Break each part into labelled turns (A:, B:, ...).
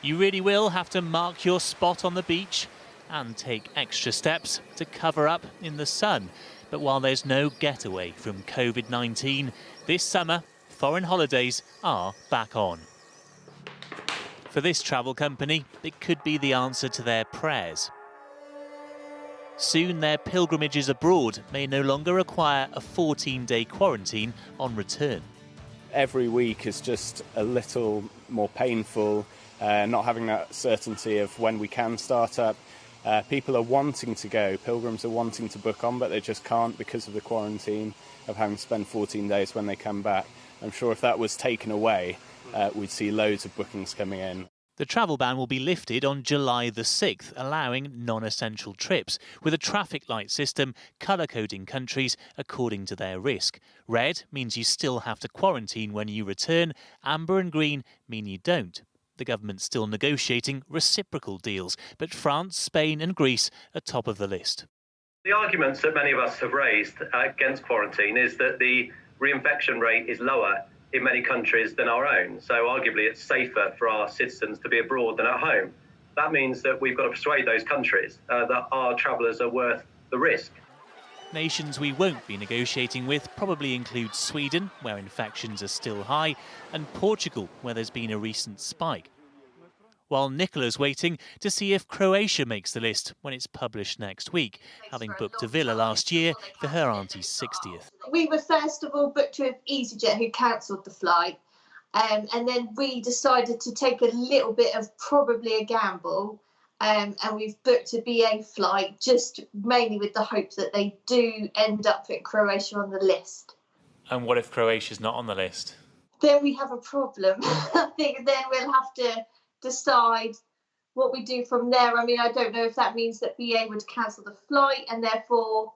A: You really will have to mark your spot on the beach and take extra steps to cover up in the sun. But while there's no getaway from COVID-19, this summer, foreign holidays are back on. For this travel company, it could be the answer to their prayers. Soon their pilgrimages abroad may no longer require a 14-day quarantine on return.
B: Every week is just a little more painful, not having that certainty of when we can start up. People are wanting to go, pilgrims are wanting to book on, but they just can't because of the quarantine of having to spend 14 days when they come back. I'm sure if that was taken away, we'd see loads of bookings coming in.
A: The travel ban will be lifted on July the 6th, allowing non-essential trips, with a traffic light system colour-coding countries according to their risk. Red means you still have to quarantine when you return, amber and green mean you don't. The government's still negotiating reciprocal deals, but France, Spain and Greece are top of the list.
C: The arguments that many of us have raised against quarantine is that the reinfection rate is lower in many countries than our own. So arguably it's safer for our citizens to be abroad than at home. That means that we've got to persuade those countries that our travellers are worth the risk.
A: Nations we won't be negotiating with probably include Sweden, where infections are still high, and Portugal, where there's been a recent spike. While Nicola's waiting to see if Croatia makes the list when it's published next week, having booked a villa last year for her auntie's 60th.
D: We were first of all booked with EasyJet, who cancelled the flight, and then we decided to take a little bit of probably a gamble, and we've booked a BA flight just mainly with the hope that they do end up putting Croatia on the list.
A: And what if Croatia's not on the list?
D: Then we have a problem. I think then we'll have to decide what we do from there. I mean, I don't know if that means that BA would cancel the flight and therefore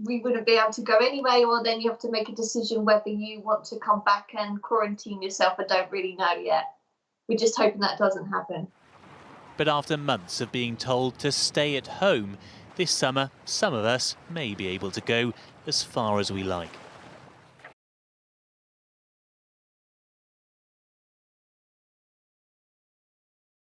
D: we wouldn't be able to go anyway, or then you have to make a decision whether you want to come back and quarantine yourself. I don't really know yet. We're just hoping that doesn't happen.
A: But after months of being told to stay at home, this summer some of us may be able to go as far as we like.